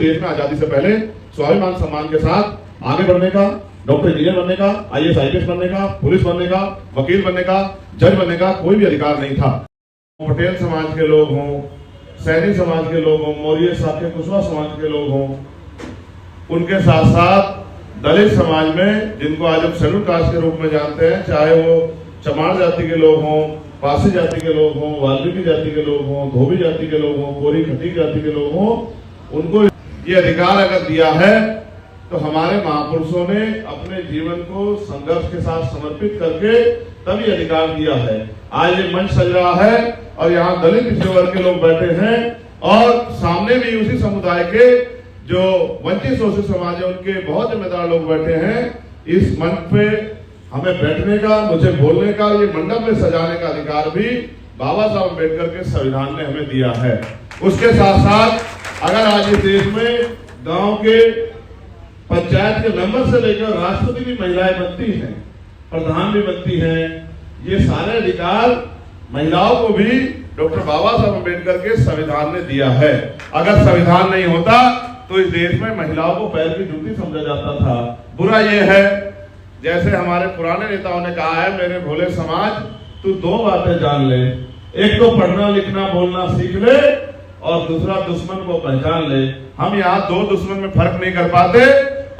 देश में आजादी से पहले स्वाभिमान सम्मान के साथ आगे बढ़ने का, डॉक्टर इंजीनियर बनने का, IAS IPS बनने का, पुलिस बनने का, वकील बनने का, जज बनने का कोई भी अधिकार नहीं था। पटेल समाज के लोग हों, सैनी समाज के लोग हों, मौर्य साक्य कुशवाहा समाज के लोग हों, उनके साथ साथ दलित समाज में जिनको आज हम शेड्यूल कास्ट के रूप में जानते हैं, चाहे वो चमार जाति के लोग हों, पासी जाति के लोग हों, वाल्मीकि जाति के लोग हों, धोबी जाति के लोग हों, कोरी खटीक जाति के लोग हों, उनको ये अधिकार अगर दिया है तो हमारे महापुरुषों ने अपने जीवन को संघर्ष के साथ समर्पित करके तभी अधिकार दिया है। आज ये मंच सज रहा है और यहाँ दलित पिछड़े वर्ग के लोग बैठे हैं और सामने भी उसी समुदाय के जो वंचित शोषित समाज है उनके बहुत जिम्मेदार लोग बैठे हैं। इस मंच पे हमें बैठने का, मुझे बोलने का, ये मंडप में सजाने का अधिकार भी बाबा साहब अम्बेडकर के संविधान ने हमें दिया है। उसके साथ साथ अगर आज इस देश में गांव के पंचायत के मेंबर से लेकर राष्ट्रपति भी महिलाएं बनती हैं, प्रधान भी बनती हैं, ये सारे अधिकार महिलाओं को भी डॉक्टर बाबा साहब अम्बेडकर के संविधान ने दिया है। अगर संविधान नहीं होता तो इस देश में महिलाओं को पैर की जूती समझा जाता था। बुरा ये है, जैसे हमारे पुराने नेताओं ने कहा है, मेरे भोले समाज तू दो बातें जान ले, एक तो पढ़ना लिखना बोलना सीख ले और दूसरा दुश्मन को पहचान ले। हम यहाँ दो दुश्मन में फर्क नहीं कर पाते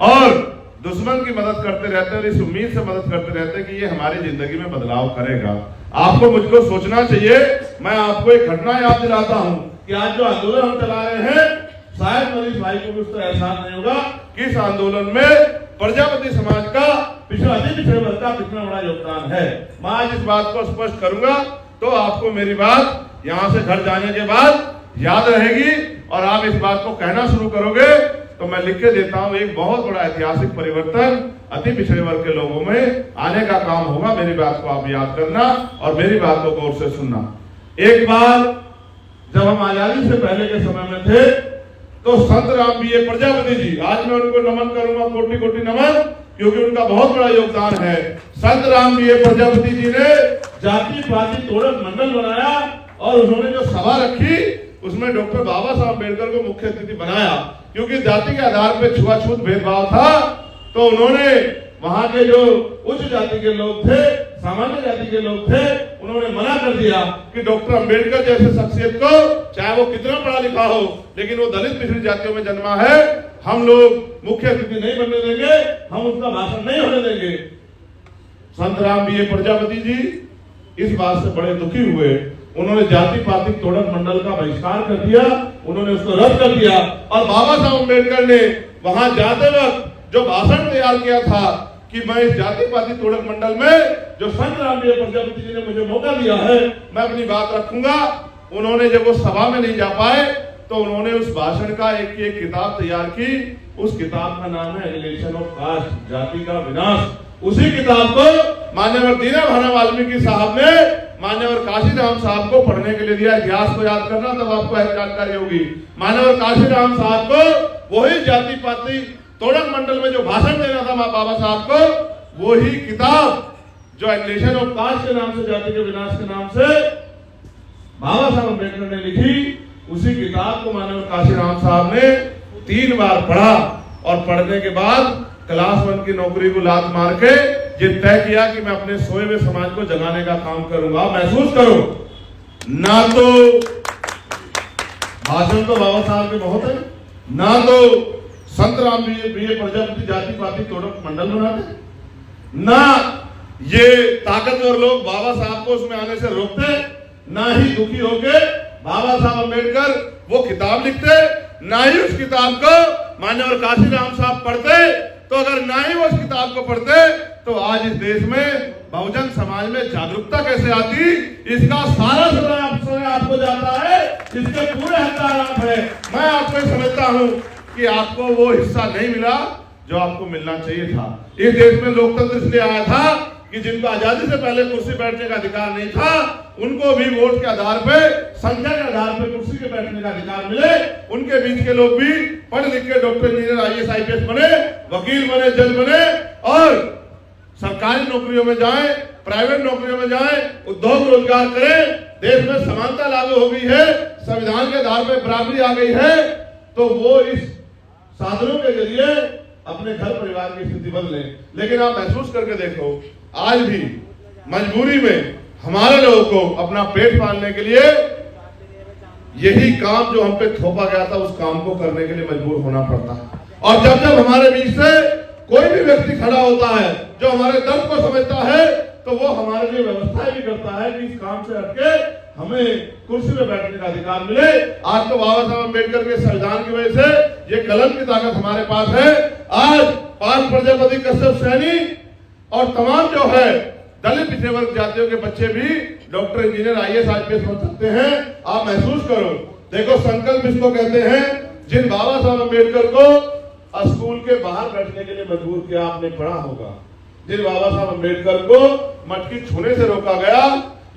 और दुश्मन की मदद करते रहते और इस उम्मीद से मदद करते रहते कि ये हमारी जिंदगी में बदलाव करेगा। आपको मुझको सोचना चाहिए। मैं आपको एक घटना याद दिलाता हूँ कि आज जो आंदोलन हम चला रहे हैं, शायद मनीष भाई को भी उसका एहसास नहीं होगा कि इस आंदोलन में प्रजापति समाज का, अति पिछड़े वर्ग का कितना बड़ा योगदान है। मैं आज इस बात को स्पष्ट करूंगा तो आपको मेरी बात यहाँ से घर जाने के बाद याद रहेगी और आप इस बात को कहना शुरू करोगे तो मैं लिख के देता हूँ, एक बहुत बड़ा ऐतिहासिक परिवर्तन अति पिछड़े वर्ग के लोगों में आने का काम होगा। मेरी बात को आप याद करना और मेरी बात को गौर से सुनना। एक बार जब हम आजादी से पहले के समय में थे तो संत राम BA प्रजापति जी, आज मैं उनको नमन करूंगा, कोटि कोटि नमन, क्योंकि उनका बहुत बड़ा योगदान है। संत राम BA प्रजापति जी ने जाति पाति तोड़क मंडल बनाया और उन्होंने जो सभा रखी उसमें डॉक्टर बाबा साहब अम्बेडकर को मुख्य अतिथि बनाया। क्योंकि जाति के आधार पर छुआछूत भेदभाव था तो उन्होंने वहां के जो उच्च जाति के लोग थे, सामान्य जाति के लोग थे, उन्होंने मना कर दिया कि डॉक्टर अम्बेडकर जैसे शख्सियत को, चाहे वो कितना पढ़ा लिखा हो, लेकिन वो दलित पिछड़ी जातियों में जन्मा है, हम लोग मुख्य अतिथि नहीं बनने देंगे, हम उसका भाषण नहीं होने देंगे। संत राम BA प्रजापति जी इस बात से बड़े दुखी हुए। उन्होंने जाति पाति तोड़क मंडल का बहिष्कार कर दिया, उन्होंने उसको रद्द कर दिया और बाबा साहब अम्बेडकर ने वहां जाते वक्त जो भाषण तैयार किया था कि मैं इस जाति पाति तोड़क मंडल में जो संत राम BA प्रजापति जी ने मुझे मौका दिया है, मैं अपनी बात रखूंगा। उन्होंने जब वो सभा में नहीं जा पाए तो उन्होंने उस भाषण का एक किताब तैयार की। उस किताब का नाम है एनिहिलेशन ऑफ कास्ट, जाति का विनाश। उसी किताब को मान्यवर दीना भाना वाल्मीकि साहब ने मान्यवर काशीराम साहब को पढ़ने के लिए दिया। इतिहास को याद करना तब आपको जानकारी होगी। मान्यवर काशीराम साहब को वही जाति पाति तोड़क मंडल में जो भाषण देना था बाबा साहब को, वही किताब जो एनिहिलेशन ऑफ कास्ट के नाम से, जाति के विनाश के नाम से बाबा साहब अम्बेडकर ने लिखी, उसी किताब को मान्यवर काशीराम साहब ने 3 बार पढ़ा और पढ़ने के बाद क्लास 1 की नौकरी को लात मार के ये तय किया कि मैं अपने सोए हुए समाज को जगाने का काम करूंगा। महसूस करो, ना तो भाषण तो बाबा साहब के बहुत है, ना तो संत राम BA प्रजापति जाति पाति तोड़क मंडल बनाते, ना ये ताकतवर लोग बाबा साहब को उसमें आने से रोकते, ना ही दुखी होके बाबा साहब अम्बेडकर वो किताब लिखते, ना ही उस किताब को मान्यवर काशीराम साहब पढ़ते। तो अगर ना ही वो उस किताब को पढ़ते तो आज इस देश में बहुजन समाज में जागरूकता कैसे आती, इसका सारा समय आपको जाता है, इसके पूरे हकदार आप है। मैं आपको समझता हूं कि आपको वो हिस्सा नहीं मिला जो आपको मिलना चाहिए था। इस देश में लोकतंत्र इसलिए आया था कि जिनको आजादी से पहले कुर्सी बैठने का अधिकार नहीं था, उनको भी वोट के आधार पे, संख्या के आधार पे कुर्सी के बैठने का अधिकार मिले। उनके बीच के लोग भी पढ़ लिख के डॉक्टर इंजीनियर IAS IPS बने, वकील बने, जज बने और सरकारी नौकरियों में जाएं, प्राइवेट नौकरियों में जाएं, उद्योग रोजगार करें। देश में समानता लागू हो गई है, संविधान के आधार पर बराबरी आ गई है। तो वो इस साधनों के जरिए अपने घर परिवार की स्थिति बदले। लेकिन आप महसूस करके देखो, आज भी मजबूरी में हमारे लोगों को अपना पेट पालने के लिए यही काम जो हम पे थोपा गया था, उस काम को करने के लिए मजबूर होना पड़ता है। और जब जब हमारे बीच से कोई भी व्यक्ति खड़ा होता है जो हमारे दर्द को समझता है, तो वो हमारे लिए व्यवस्थाएं भी करता है कि इस काम से हटके हमें कुर्सी में बैठने का अधिकार मिले। आज तो बाबा साहब अम्बेडकर के संविधान की वजह से ये कलम की ताकत हमारे पास है। आज पाल प्रजापति कश्यप सैनी और तमाम जो है दलित पिछड़े वर्ग जातियों के बच्चे भी डॉक्टर, इंजीनियर, IAS, IPS बन सकते हैं। आप महसूस करो, देखो संकल्प इसको कहते हैं। जिन बाबा साहब अम्बेडकर को स्कूल के बाहर बैठने के लिए मजबूर किया, आपने पढ़ा होगा। जिन बाबा साहब अम्बेडकर को मटकी छूने से रोका गया,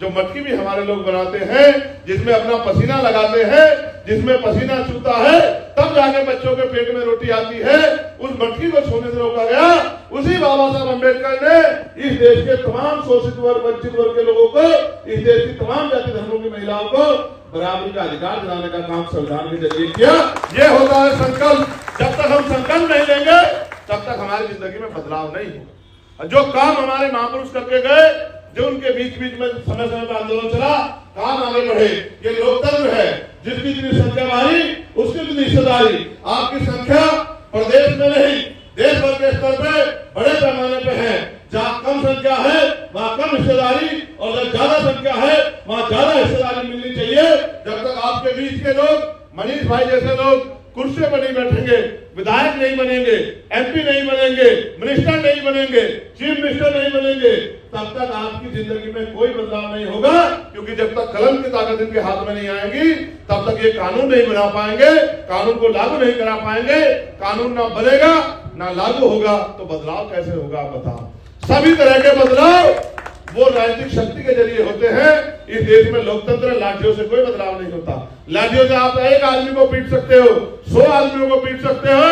जो मटकी भी हमारे लोग बनाते हैं, जिसमें अपना पसीना लगाते हैं, जिसमें पसीना छूता है तब जाके बच्चों के पेट में रोटी आती है, उस मटकी को छूने से रोका गया। उसी बाबा साहब अम्बेडकर ने इस देश के तमाम शोषित वर्ग, वंचित वर्ग के लोगों को, इस देश की तमाम जाति धर्मों की महिलाओं को बराबरी का अधिकार दिलाने का काम संविधान के जरिए किया। ये होता है संकल्प। जब तक हम संकल्प नहीं लेंगे तब तक हमारी जिंदगी में बदलाव नहीं होगा। जो काम हमारे महापुरुष करके गए, जो उनके बीच बीच में समय समय पर आंदोलन चला, काम आगे बढ़े, ये लोकतंत्र है। जितनी जितनी संख्या बारी उसकी उतनी हिस्सेदारी। आपकी संख्या प्रदेश में नहीं, देश भर के स्तर पे बड़े पैमाने पे है। जहाँ कम संख्या है वहाँ कम हिस्सेदारी, और जब ज्यादा संख्या है वहाँ ज्यादा हिस्सेदारी मिलनी चाहिए। जब तक आपके बीच के लोग, मनीष भाई जैसे लोग कुर्सी पर नहीं बैठेंगे, विधायक नहीं बनेंगे, MP नहीं बनेंगे, मिनिस्टर नहीं बनेंगे, चीफ मिनिस्टर नहीं बनेंगे, तब तक आपकी जिंदगी में कोई बदलाव नहीं होगा। क्योंकि जब तक कलम की ताकत इनके हाथ में नहीं आएगी तब तक ये कानून नहीं बना पाएंगे, कानून को लागू नहीं करा पाएंगे। कानून ना बनेगा ना लागू होगा तो बदलाव कैसे होगा, आप बताओ। सभी तरह के बदलाव वो राजनीतिक शक्ति के जरिए होते हैं। इस देश में लोकतंत्र, लाठियों से कोई बदलाव नहीं होता। लाठियों से आप एक आदमी को पीट सकते हो, 100 आदमियों को पीट सकते हो,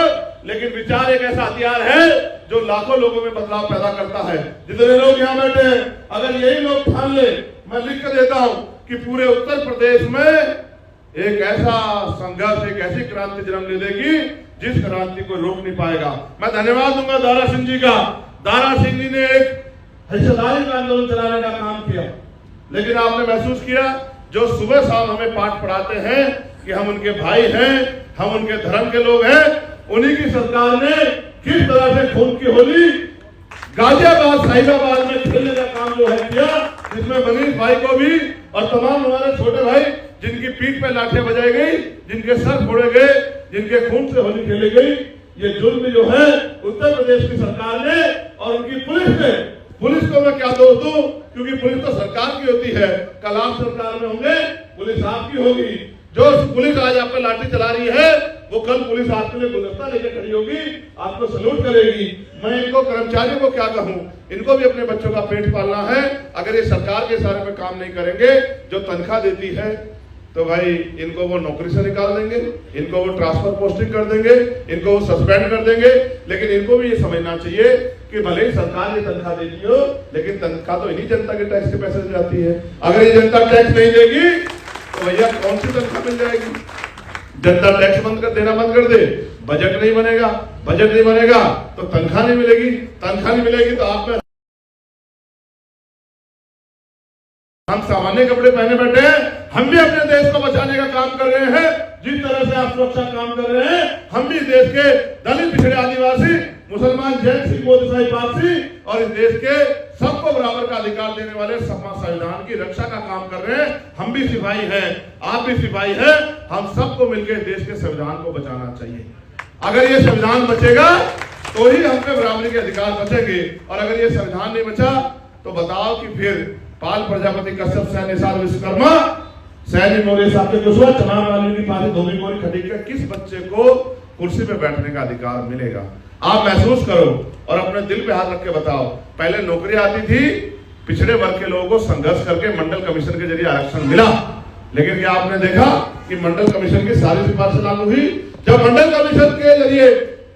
लेकिन विचार एक ऐसा हथियार है जो लाखों लोगों में बदलाव पैदा करता है। जितने लोग यहाँ बैठे हैं, अगर यही लोग ठान ले, मैं लिख कर देता हूँ कि पूरे उत्तर प्रदेश में एक ऐसा संघर्ष, एक ऐसी क्रांति जन्म ले देगी जिस क्रांति को रोक नहीं पाएगा। मैं धन्यवाद दूंगा दारा सिंह जी का। दारा सिंह जी ने एक हिस्सेदारी का आंदोलन चलाने का काम किया, लेकिन आपने महसूस किया जो सुबह शाम हमें पाठ पढ़ाते हैं कि हम उनके भाई हैं, हम उनके धर्म के लोग हैं, उन्हीं की सरकार ने किस तरह से खून की होली गाजियाबाद, साहिबाबाद में खेलने का काम जो है किया, जिसमें मनीष भाई को भी और तमाम हमारे छोटे भाई जिनकी पीठ पे लाठियां बजाई गई, जिनके सर फोड़े गए, जिनके खून से होली खेली गई, ये जुल्म जो है उत्तर प्रदेश की सरकार ने और उनकी पुलिस ने। पुलिस को मैं क्या दोष दूं, क्योंकि पुलिस तो सरकार की होती है। कल आप सरकार में होंगे, पुलिस आपकी होगी। जो पुलिस आज आप पे लाठी चला रही है वो कल पुलिस आपके लिए गुलदस्ता लेकर खड़ी होगी, आपको सलूट करेगी। मैं इनको कर्मचारियों को क्या कहूं, इनको भी अपने बच्चों का पेट पालना है। अगर ये सरकार के इशारे पे काम नहीं करेंगे, जो तनख्वाह देती है, तो भाई इनको वो नौकरी से निकाल देंगे, इनको वो ट्रांसफर पोस्टिंग कर देंगे, इनको वो सस्पेंड कर देंगे। लेकिन इनको भी ये समझना चाहिए कि भले ही सरकार ये तनख्वाह देती हो, लेकिन तनख्वाह तो इन्हीं जनता के टैक्स के पैसे से जाती है। अगर ये जनता टैक्स नहीं देगी तो भैया कौन सी तनख्वाह मिल जाएगी। जनता टैक्स देना बंद कर दे, बजट नहीं बनेगा, बजट नहीं बनेगा तो तनख्वाह नहीं मिलेगी, तनख्वाह नहीं मिलेगी तो आप में हम सामान्य कपड़े पहने बैठे हैं। हम भी अपने देश को बचाने का काम कर रहे हैं। जिस तरह से आप सुरक्षा काम कर रहे हैं, हम भी देश के दलित, पिछड़े, आदिवासी, मुसलमान, जैन, सिख, बौद्ध, ईसाई, पारसी और इस देश के सबको बराबर का अधिकार देने वाले संविधान की रक्षा का काम कर रहे हैं। हम भी सिपाही हैं, आप भी सिपाही हैं। हम सबको मिलकर देश के संविधान को बचाना चाहिए। अगर ये संविधान बचेगा तो ही हम पे बराबरी के अधिकार बचेंगे, और अगर ये संविधान नहीं बचा तो बताओ कि फिर पाल प्रजापति कश्यप सैनी साल विश्वकर्मा सैनी मौर्य साहब के दुश्मन तमाम वाली की फांसी धोबी मोरी खटीक कर किस बच्चे को कुर्सी पे बैठने का अधिकार मिलेगा। आप महसूस करो और अपने दिल पे हाथ रख के बताओ। पहले नौकरी आती थी, पिछड़े वर्ग के लोगों को संघर्ष करके मंडल कमीशन के जरिए आरक्षण मिला, लेकिन क्या आपने देखा कि मंडल कमीशन की सारी सिफारिशें लागू हुई? जब मंडल कमीशन के जरिए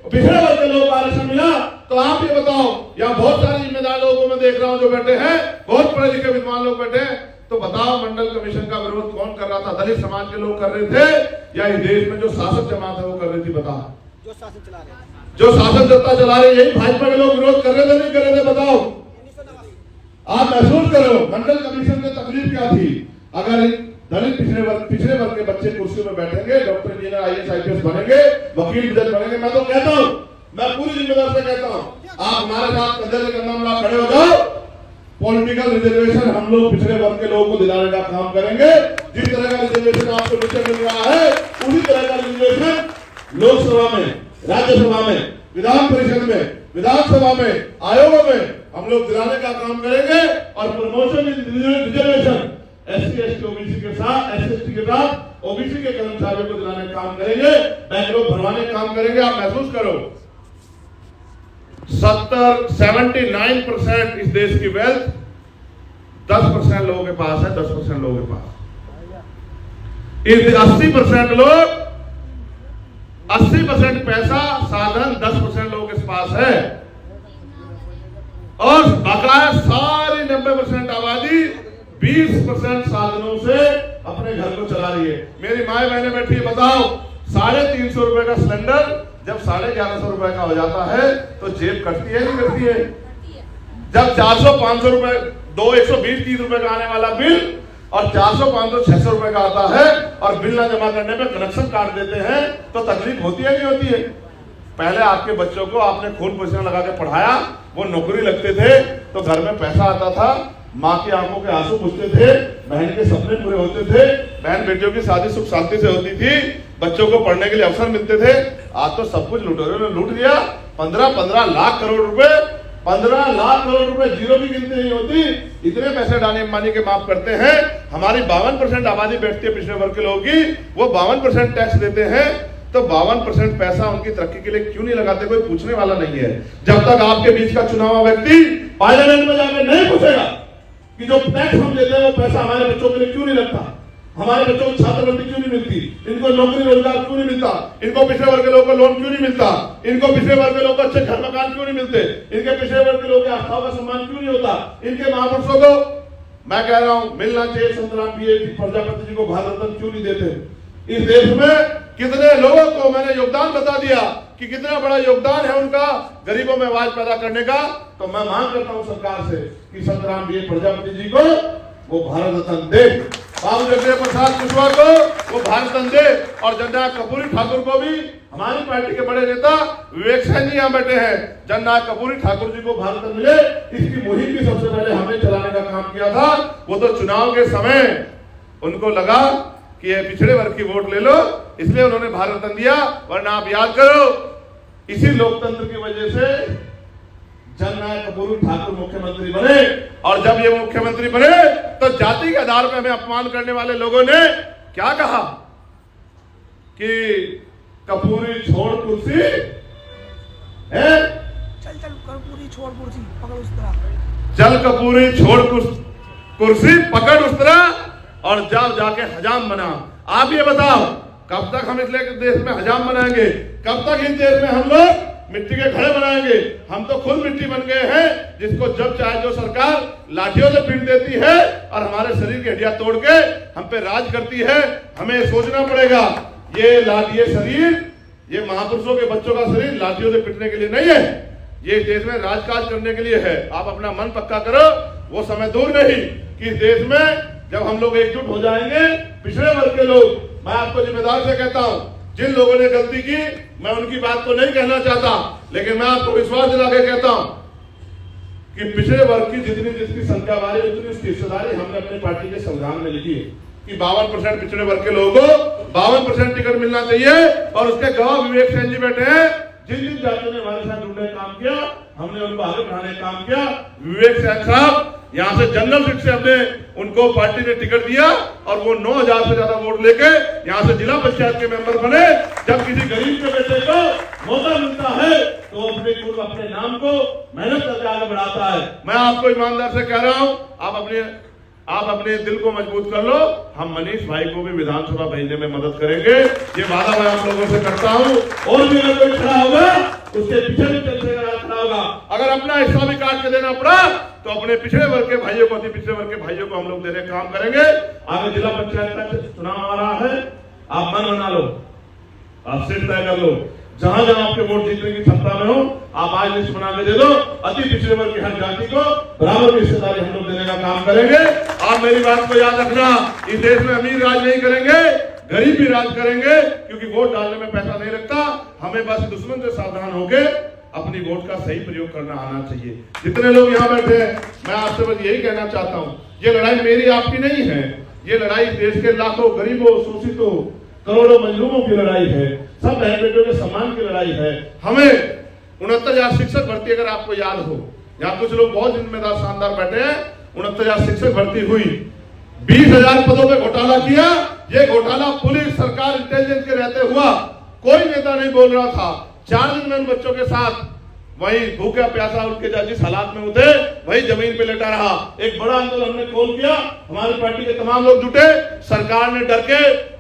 पिछड़े वर्ग के लोगों को आरक्षण मिला तो आप ये बताओ, या बहुत सारे जिम्मेदार लोगों में देख रहा हूं जो बैठे हैं, बहुत पढ़े लिखे विद्वान लोग बैठे हैं, तो बताओ मंडल कमीशन का विरोध कौन कर रहा था? दलित समाज के लोग कर रहे थे या इस देश में जो शासक जमात है वो कर रही थी? बताओ। जो शासन सत्ता चला रहे, यही भाजपा के लोग विरोध कर रहे थे, नहीं कर रहे थे? बताओ, आप महसूस करो। मंडल कमीशन की तकलीफ क्या थी? अगर दलित पिछड़े वर्ग के बच्चे कुर्सी में बैठेंगे, डॉक्टर इंजीनियर IAS IPS बनेंगे, वकील जज बनेंगे, मैं तो कहता हूं, मैं पूरी जिम्मेदारी से कहता हूं, आप हमारे साथ कंधे से कंधा मिला खड़े हो जाओ। पॉलिटिकल रिजर्वेशन हम लोग पिछड़े वर्ग के लोगों को दिलाने का काम करेंगे। जिस तरह का रिजर्वेशन आपको नीचे मिल रहा है, उसी तरह का रिजर्वेशन लोकसभा में, राज्यसभा में, विधान परिषद में, विधानसभा में, आयोगों में हम लोग दिलाने का काम करेंगे। और promotion reservation SC ST OBC के साथ, SC ST के साथ OBC के कर्मचारियों को दिलाने का काम करेंगे, बैकलॉग भरवाने का काम करेंगे। आप महसूस करो, 79% इस देश की वेल्थ 10% लोगों के पास है, 10% लोगों के पास। इस 80% लोग, 80% पैसा साधन 10% लोगों के पास है, और बकाया सारी 90% आबादी 20% साधनों से अपने घर को चला रही है। मेरी माए बहने बैठी है, बताओ, 350 रुपए का सिलेंडर जब 1150 रुपए का हो जाता है तो जेब कटती है, नहीं कटती है? जब 400-500 रुपए, 120-30 रुपए का आने वाला बिल और 400-500-600 रुपए का आता है, और बिल ना जमा करने पे कनेक्शन काट देते हैं, तो तकलीफ होती है, नहीं होती है? पहले आपके बच्चों को आपने खून पसीना लगा के पढ़ाया, वो नौकरी लगते थे तो घर में पैसा आता था, माँ की आंखों के आंसू बुझते थे, बहन के सपने पूरे होते थे, बहन बेटियों की शादी सुख शांति से होती थी, बच्चों को पढ़ने के लिए अवसर मिलते थे। आज तो सब कुछ लुटेरों ने लूट लिया। 15 लाख करोड़ रुपए, 15 लाख करोड़ रुपए जीरो भी गिनती नहीं होती, इतने पैसे डानी अंबानी के माफ करते हैं। हमारी 52% आबादी बैठती है पिछड़े वर्ग के लोगों की, वो 52% टैक्स देते हैं, तो 52% पैसा उनकी तरक्की के लिए क्यों नहीं लगाते? कोई पूछने वाला नहीं है। जब तक आपके बीच का चुना हुआ व्यक्ति पार्लियामेंट में जाकर नहीं पूछेगा कि जो टैक्स हम देते हैं वो पैसा हमारे बच्चों के लिए क्यों नहीं लगता, हमारे बच्चों को छात्रवृत्ति क्यों नहीं मिलती, इनको नौकरी रोजगार क्यों नहीं मिलता, इनको पिछड़े वर्ग के लोगों को लोन क्यों नहीं मिलता, इनको पिछड़े वर्ग के लोगों को अच्छे घर मकान क्यों नहीं मिलते, इनके पिछड़े वर्ग के लोगों की आस्थाओं का सम्मान क्यों नहीं होता, इनके महापुरुषों को मैं कह रहा हूं मिलना चाहिए। संतराम प्रजापति जी को भारत रत्न क्यों नहीं देते? इस देश में कितने लोगों को मैंने योगदान बता दिया कि कितना बड़ा योगदान है उनका गरीबों में आवाज पैदा करने का। तो मैं मांग करता हूं सरकार से कि संतराम प्रजापति जी को वो भारत रत्न दे, बाबू जगदेव प्रसाद कुशवाहा को वो भारत रत्न दे, और जननायक कर्पूरी ठाकुर को भी, हमारी पार्टी के बड़े नेता विवेक सैन जी यहाँ बैठे हैं, जननायक कर्पूरी ठाकुर जी को भारत रत्न मिले। इसकी मुहिम भी सबसे पहले हमने चलाने का काम किया था। वो तो चुनाव के समय उनको लगा कि ये पिछड़े वर्ग की वोट ले लो, इसलिए उन्होंने भारत रत्न दिया। वरना आप याद करो, इसी लोकतंत्र की वजह से जननायक कर्पूरी ठाकुर मुख्यमंत्री बने, और जब ये मुख्यमंत्री बने तो जाति के आधार पर हमें अपमान करने वाले लोगों ने क्या कहा कि कर्पूरी छोड़ कुर्सी है, चल कर्पूरी छोड़ कुर्सी पकड़ उस तरह, चल कर्पूरी छोड़ कुर्सी पकड़ उस तरह, और जाओ जाके हजाम बना। आप ये बताओ, कब तक हम इस देश में हजाम बनाएंगे? कब तक इस देश में हम लोग मिट्टी के घड़े बनाएंगे? हम तो खुद मिट्टी बन गए हैं, जिसको जब चाहे जो सरकार लाठियों से पीट देती है और हमारे शरीर की हड्डियां तोड़ के हम पे राज करती है। हमें सोचना पड़ेगा, ये शरीर, ये महापुरुषों के बच्चों का शरीर लाठियों से पीटने के लिए नहीं है, ये देश में राजकाज करने के लिए है। आप अपना मन पक्का करो, वो समय दूर नहीं कि इस देश में जब हम लोग एकजुट हो जाएंगे, पिछड़े वर्ग के लोग, मैं आपको जिम्मेदार से कहता हूं, जिन लोगों ने गलती की मैं उनकी बात को नहीं कहना चाहता, लेकिन मैं आपको विश्वास दिला के कहता हूं कि पिछड़े वर्ग की जितनी संख्या वाली उतनी उसकी हिस्सेदारी हमने अपनी पार्टी के संविधान में लिखी है कि 52% पिछड़े वर्ग के लोगों को 52% टिकट मिलना चाहिए। और उसके गवाह विवेक सैन जी बैठे हैं। जिन जिन जातियों ने हमारे साथ जुड़ने का काम किया, हमने उनको आगे बढ़ाने का काम किया। विवेक सैन साहब यहाँ से जनरल सीट से हमने उनको पार्टी ने टिकट दिया, और वो 9000 से ज्यादा वोट लेके यहाँ से जिला पंचायत के मेंबर बने। जब किसी गरीब के बेटे को मौका मिलता है तो अपने नाम को मेहनत करके आगे बढ़ाता है। मैं आपको ईमानदार से कह रहा हूँ, आप अपने दिल को मजबूत कर लो। हम मनीष भाई को भी विधानसभा भेजने में मदद करेंगे, ये वादा मैं आप लोगों से करता हूँ। और भी अगर कोई खड़ा होगा उसके पीछे भी खड़ा होगा। अगर अपना हिस्सा भी काट के देना पड़ा तो अपने पिछड़े वर्ग के भाइयों को, अति पिछड़े वर्ग के भाइयों को हम लोग देने का काम करेंगे। आगे जिला पंचायत का चुनाव आ रहा है, आप मन बना लो, आप सीट तय कर लो। जहां जहां आपके वोट जीतने की क्षमता में हो, आप आज लिस्ट बना के दे दो। अति पिछड़े वर्ग की हर जाति को बराबर की हिस्सेदारी हम लोग देने का काम करेंगे। आप मेरी बात को याद रखना, इस देश में अमीर राज नहीं करेंगे, गरीब भी राज करेंगे, क्योंकि वोट डालने में पैसा नहीं लगता। हमें बस दुश्मन से सावधान होकर अपनी वोट का सही प्रयोग करना आना चाहिए। जितने लोग यहाँ बैठे हैं, मैं आपसे बस यही कहना चाहता हूँ, ये लड़ाई मेरी आपकी नहीं है, ये लड़ाई देश के लाखों गरीबों, शोषितों, करोड़ों मजलूमों की लड़ाई है, सब बहन बेटों के सम्मान की लड़ाई है। हमें 69,000 शिक्षक भर्ती, अगर आपको याद हो, यहाँ कुछ लोग बहुत जिम्मेदार शानदार बैठे हैं, 69,000 शिक्षक भर्ती हुई, 20,000 पदों पे घोटाला किया। ये घोटाला पुलिस, सरकार, इंटेलिजेंस के रहते हुआ कोई नेता नहीं बोल रहा था। 4 दिन में उन बच्चों के साथ वही भूखा प्यासा उनके जिस हालात में उठे वही जमीन पे लेटा रहा। एक बड़ा आंदोलन हमने खोल किया, हमारी पार्टी के तमाम लोग जुटे, सरकार ने डर के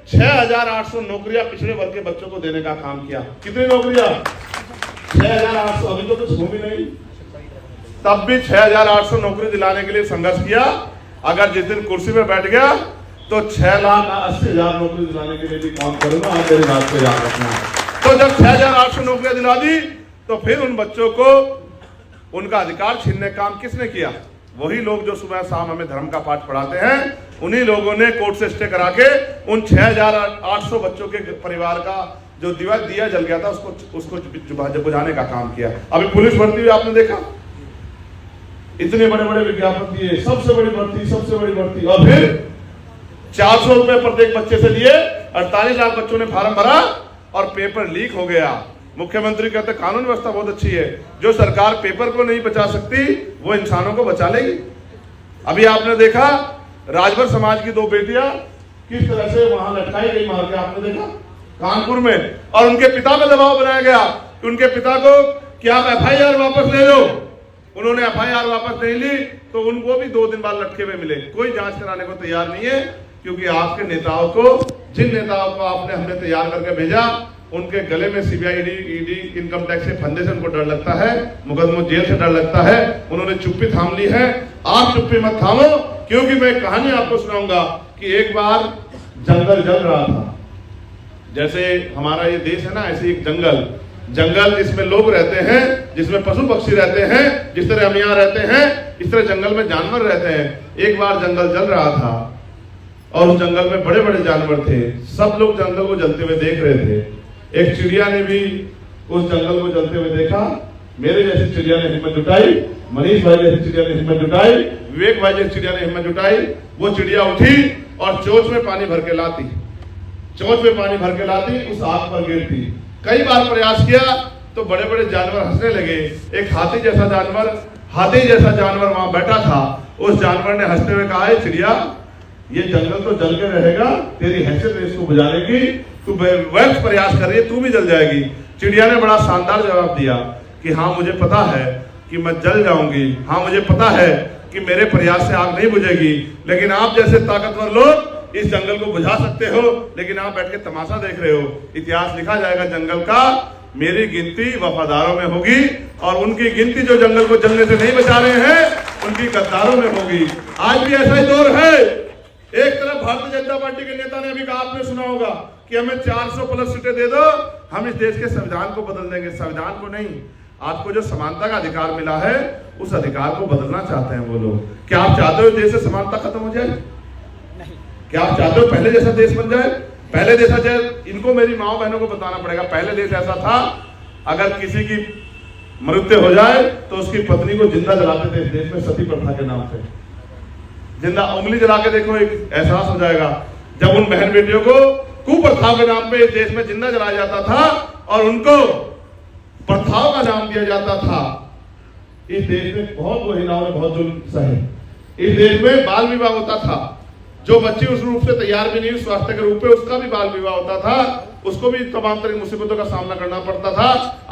6,800 नौकरियां पिछड़े वर्ग के बच्चों को देने का काम किया। कितनी नौकरियां? 6,800। अभी तो कुछ भूमि नहीं, तब भी 6,800 नौकरी दिलाने के लिए संघर्ष किया। अगर जिस दिन कुर्सी पे बैठ गया तो 6,80,000 नौकरी दिलाने के लिए भी काम करूंगा। आप मेरी बात को याद रखना। तो जब 6,800 नौकरियां दिला दी तो फिर उन बच्चों को उनका अधिकार छीनने का काम किसने किया? वही लोग जो सुबह शाम हमें धर्म का पाठ पढ़ाते हैं, उन्हीं लोगों ने कोर्ट से स्टे करा के उन 6,800 बच्चों के परिवार का जो दिया जल गया था उसको बुझाने का काम किया। अभी पुलिस भर्ती भी आपने देखा, इतने बड़े बड़े विज्ञापन दिए, सबसे बड़ी भर्ती, और फिर 400 रुपए प्रत्येक बच्चे से लिए, 48 लाख बच्चों ने फार्म भरा और पेपर लीक हो गया। मुख्यमंत्री कहते कानून व्यवस्था बहुत अच्छी है, जो सरकार पेपर को नहीं बचा सकती वो इंसानों को बचा लेगी। अभी आपने देखा राजभर समाज की 2 बेटियां किस तरह से वहां लटकाई गई मार के, आपने देखा कानपुर में, और उनके पिता पे दबाव बनाया गया कि उनके पिता को कि आप FIR वापस ले लो। उन्होंने FIR वापस नहीं ली तो उनको भी 2 दिन बाद लटके हुए मिले। कोई जांच कराने को तैयार नहीं है, क्योंकि आपके नेताओं को, जिन नेताओं को हमने तैयार करके भेजा, उनके गले में CBI, ED, इनकम टैक्स के फंदे से उनको डर लगता है, मुकदमों जेल से डर लगता है। उन्होंने चुप्पी थाम ली है। आप चुप्पी मत थामो, क्योंकि मैं कहानी आपको सुनाऊंगा कि एक बार जंगल जल रहा था। जैसे हमारा ये देश है ना, ऐसे एक जंगल जिसमें लोग रहते हैं, जिसमें पशु पक्षी रहते हैं, जिस तरह हम यहाँ रहते हैं, इस तरह जंगल में जानवर रहते हैं। एक बार जंगल जल रहा था और उस जंगल में बड़े बड़े जानवर थे। सब लोग जंगल को जलते हुए देख रहे थे। एक चिड़िया ने भी उस जंगल को जलते हुए देखा। मेरे जैसी चिड़िया ने हिम्मत जुटाई, मनीष भाई जैसी चिड़िया ने हिम्मत जुटाई, विवेक भाई जैसी चिड़िया ने हिम्मत जुटाई। वो चिड़िया उठी और चोंच में पानी भर के लाती, उस आग पर गिरती। कई बार प्रयास किया तो बड़े बड़े जानवर हंसने लगे। एक हाथी जैसा जानवर वहां बैठा था। उस जानवर ने हंसते हुए कहा, चिड़िया, ये जंगल तो जल के रहेगा, तेरी हैसियत है इसको बुझाने की, तू व्यर्थ प्रयास कर रही है, तू भी जल जाएगी। चिड़िया ने बड़ा शानदार जवाब दिया कि हाँ, मुझे पता है कि मैं जल जाऊंगी, हाँ मुझे पता है कि मेरे प्रयास से आग नहीं बुझेगी, लेकिन आप जैसे ताकतवर लोग इस जंगल को बुझा सकते हो, लेकिन आप बैठ के तमाशा देख रहे हो। इतिहास लिखा जाएगा जंगल का, मेरी गिनती वफादारों में होगी, और उनकी गिनती जो जंगल को जलने से नहीं बचा रहे हैं, उनकी गद्दारों में होगी। आज भी ऐसा ही दौर है। एक तरफ भारतीय जनता पार्टी के नेता ने अभी कहा, आपने सुना होगा कि हमें 400 प्लस सीटें दे दो, हम इस देश के संविधान को बदल देंगे। संविधान को नहीं, आपको जो समानता का अधिकार मिला है, उस अधिकार को बदलना चाहते हैं वो लोग। क्या आप चाहते हो देश से समानता खत्म हो जाए? नहीं। क्या आप चाहते हो पहले जैसा देश बन जाए? पहले जैसा जाए, इनको मेरी माओ बहनों को बताना पड़ेगा। पहले देश ऐसा था, अगर किसी की मृत्यु हो जाए तो उसकी पत्नी को जिंदा जलाते थे इस देश में, सती प्रथा के नाम से। जिंदा उंगली जला के देखो, एक एहसास हो जाएगा। जब उन बहन बेटियों को कुप्रथाओं के नाम पे इस देश में जिंदा जलाया जाता था और उनको प्रथाओं का नाम दिया जाता था। इस देश में बहुत महिलाओं ने बहुत जुल्म सहे। इस देश में बाल विवाह होता था, जो बच्ची उस रूप से तैयार भी नहीं हुई स्वास्थ्य के रूप में, उसका भी बाल विवाह होता था, उसको भी तमाम तरह की मुसीबतों का सामना करना पड़ता था।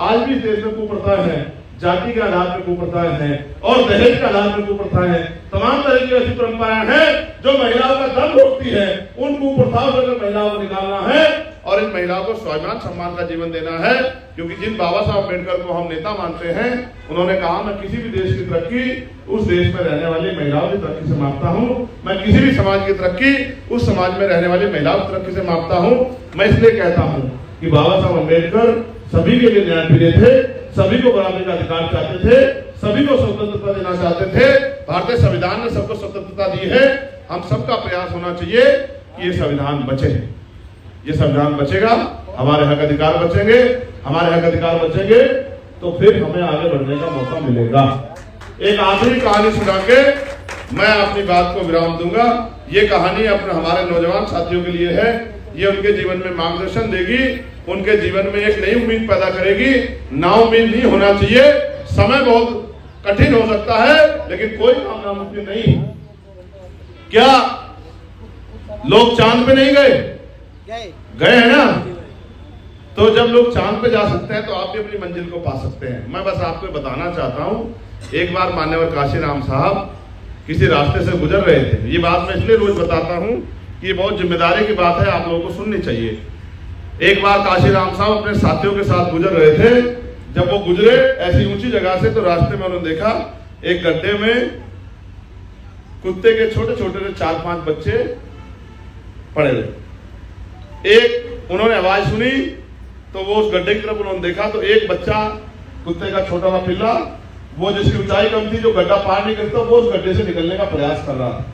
आज भी इस देश में कुप्रथाएं हैं, जाति के आधार पर कुप्रथाएं हैं और दहेज के आधार पर कुप्रथाएं हैं। तमाम तरह की ऐसी परंपराएं हैं जो महिलाओं का दम रोकती है। उन कुप्रथाओं से महिलाओं को निकालना है और इन महिलाओं को स्वाभिमान सम्मान का जीवन देना है। क्योंकि जिन बाबा साहब अम्बेडकर को हम नेता मानते हैं, उन्होंने कहा, मैं किसी भी देश की तरक्की उस देश में रहने वाली महिलाओं की तरक्की से मापता हूँ। मैं किसी भी समाज की तरक्की उस समाज में रहने वाली महिलाओं की तरक्की से मापता हूँ। मैं इसलिए कहता हूँ कि बाबा साहब अम्बेडकर सभी के लिए न्याय प्रिय थे, सभी को बराबरी का अधिकार चाहते थे, सभी को स्वतंत्रता देना चाहते थे। भारतीय संविधान ने सबको स्वतंत्रता दी है। हम सबका प्रयास होना चाहिए कि ये संविधान बचे। ये संविधान बचेगा, हमारे हक अधिकार बचेंगे, हमारे हक अधिकार बचेंगे तो फिर हमें आगे बढ़ने का मौका मिलेगा। एक आखिरी कहानी सुना के मैं अपनी बात को विराम दूंगा। ये कहानी अपने हमारे नौजवान साथियों के लिए है। ये उनके जीवन में मार्गदर्शन देगी, उनके जीवन में एक नई उम्मीद पैदा करेगी। नाउम्मीद नहीं होना चाहिए। समय बहुत कठिन हो सकता है लेकिन कोई काम नामुमकिन नहीं। क्या लोग चांद पे नहीं गए? गए हैं ना? तो जब लोग चांद पे जा सकते हैं तो आप भी अपनी मंजिल को पा सकते हैं। मैं बस आपको बताना चाहता हूं, एक बार मान्यवर काशीराम साहब किसी रास्ते से गुजर रहे थे। ये बात मैं इसलिए रोज बताता हूं कि ये बहुत जिम्मेदारी की बात है, आप लोगों को सुननी चाहिए। एक बार काशीराम साहब अपने साथियों के साथ गुजर रहे थे। जब वो गुजरे ऐसी ऊंची जगह से तो रास्ते में उन्होंने देखा एक गड्ढे में कुत्ते के छोटे छोटे 4-5 बच्चे पड़े हुए। एक उन्होंने आवाज सुनी तो वो उस गड्ढे की तरफ उन्होंने देखा तो एक बच्चा कुत्ते का छोटा सा पिल्ला, वो जिसकी ऊंचाई कम थी, जो गड्ढा पार नहीं करता, वो उस गड्ढे से निकलने का प्रयास कर रहा था।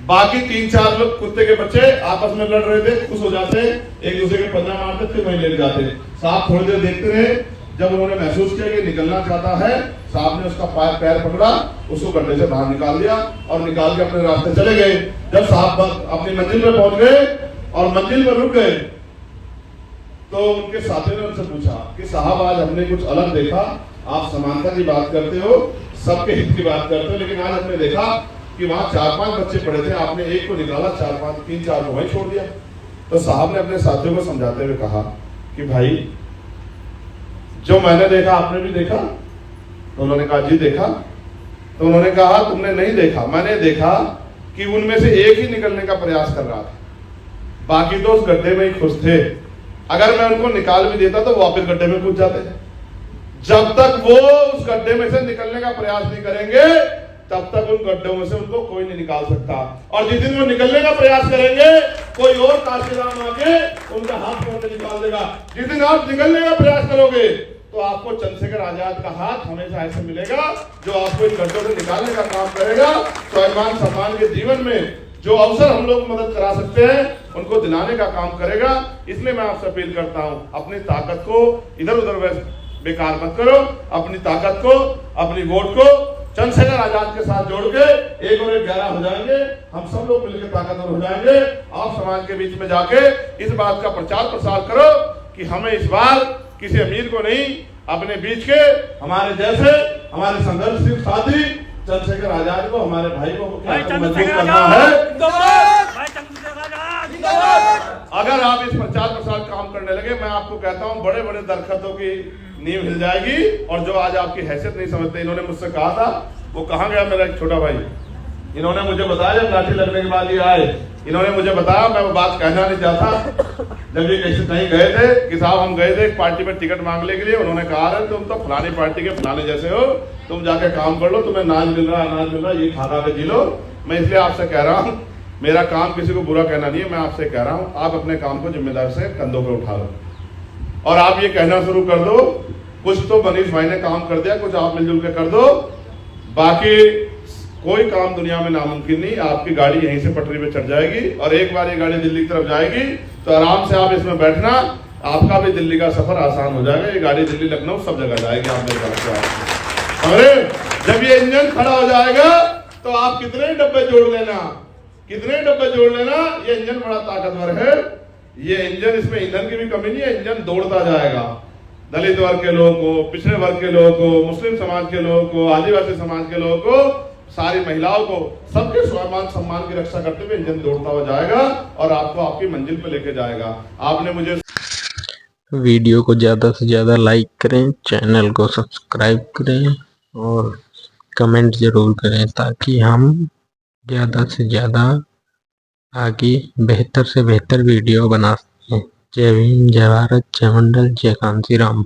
बाकी 3-4 लोग कुत्ते के बच्चे आपस में लड़ रहे थे, खुश हो जाते, एक दूसरे के पंजा मारते, फिर वहीं लेट जाते। साहब थोड़ी देर देखते रहे। जब उन्होंने महसूस किया कि निकलना चाहता है, साहब ने उसका पैर पकड़ा, उसको गड्ढे से बाहर निकाल दिया और निकाल के अपने रास्ते चले गए। जब साहब अपनी मंजिल पर पहुंच गए और मंजिल पर रुक गए तो उनके साथियों ने उनसे पूछा कि साहब आज हमने कुछ अलग देखा। आप समानता की बात करते हो, सबके हित की बात करते हो, लेकिन आज हमने देखा कि वहां 4-5 बच्चे पड़े थे, आपने एक को निकाला, 3-4 को वहीं छोड़ दिया। तो साहब ने अपने साथियों को समझाते हुए कहा कि भाई जो मैंने देखा आपने भी देखा? तो उन्होंने कहा जी देखा। तो उन्होंने कहा तुमने नहीं देखा, मैंने देखा कि उनमें से एक ही निकलने का प्रयास कर रहा था, बाकी तो उस गड्ढे में ही खुश थे। अगर मैं उनको निकाल भी देता तो वापस गड्ढे में कूद जाते। जब तक वो उस गड्ढे में से निकलने का प्रयास नहीं करेंगे तब तक उन गड्ढों में से उनको कोई नहीं निकाल सकता। और जिस दिन वो निकलने का प्रयास करेंगे कोई और काशीराम आके उनका हाथ पकड़ के निकाल देगा। जिस दिन आप निकलने का प्रयास करोगे तो आपको चंद्रशेखर आजाद का हाथ हमेशा ऐसे मिलेगा जो आपको इन गड्ढों से निकालने का काम करेगा। स्वाभिमान सम्मान के जीवन में जो अवसर हम लोग मदद करा सकते हैं उनको दिलाने का काम करेगा। इसलिए मैं आपसे अपील करता हूं, अपनी ताकत को इधर उधर बेकार मत करो। अपनी ताकत को, अपनी वोट को चंद्रशेखर आजाद के साथ जोड़ के 1 और 1 11 हो जाएंगे। हम सब लोग मिलकर ताकतवर हो जाएंगे। आप समाज के बीच में जाके इस बात का प्रचार प्रसार करो कि हमें इस बार किसी अमीर को नहीं, अपने बीच के हमारे जैसे हमारे संघर्षशील साथी चंद्रशेखर आजाद को, हमारे भाई को मजबूत करना है। अगर आप इस प्रचार प्रसार काम करने लगे, मैं आपको कहता हूं बड़े बड़े दरख्तों की नींव हिल जाएगी। और जो आज आपकी हैसियत नहीं समझते, इन्होंने मुझसे कहा था, वो कहां गया मेरा एक छोटा भाई, इन्होंने मुझे बताया जब लाठी लगने के बाद ये आए, इन्होंने मुझे बताया, मैं वो बात कहना नहीं चाहता। जब ये कैसे कहीं गए थे कि साहब हम गए थे एक पार्टी में टिकट मांगने के लिए, उन्होंने कहा रहे तुम तो फलानी पार्टी के फलाने जैसे हो, तुम जाके काम कर लो, तुम्हें अनाज मिल रहा है, अनाज मिल रहा है, ये खा के जी लो। मैं इसलिए आपसे कह रहा हूँ, मेरा काम किसी को बुरा कहना नहीं है, मैं आपसे कह रहा हूँ आप अपने काम को जिम्मेदारी से कंधों पर उठा लो और आप ये कहना शुरू कर दो, कुछ तो मनीष भाई ने काम कर दिया, कुछ आप मिलजुल के कर दो, बाकी कोई काम दुनिया में नामुमकिन नहीं। आपकी गाड़ी यहीं से पटरी पे चढ़ जाएगी और एक बार ये गाड़ी दिल्ली की तरफ जाएगी तो आराम से आप इसमें बैठना, आपका भी दिल्ली का सफर आसान हो जाएगा। ये गाड़ी दिल्ली लखनऊ सब जगह जाएगी। आप मेरे पास से अरे जब ये इंजन खड़ा हो जाएगा तो आप कितने डब्बे जोड़ लेना, कितने डब्बे जोड़ लेना, ये इंजन बड़ा ताकतवर है। ये इंजन, इसमें ईंधन की भी कमी नहीं है, इंजन दौड़ता जाएगा। दलित वर्ग के लोगों को, पिछड़े वर्ग के लोगों को, मुस्लिम समाज के लोगों को, आदिवासी समाज के लोगों को, सारी महिलाओं को, सबके स्वाभिमान सम्मान की रक्षा करते हुए इंजन दौड़ता हुआ जाएगा और आपको आपकी मंजिल पे लेके जाएगा। आपने मुझे वीडियो को ज़्यादा से ज़्यादा लाइक करें, चैनल को सब्सक्राइब करें और कमेंट ज़रूर करें ताकि हम ज़्यादा से ज़्यादा आगे बेहतर से बेहतर वीडियो बना सकें। जय भीम, जय भारत, जय मंडल, जय कांशीराम।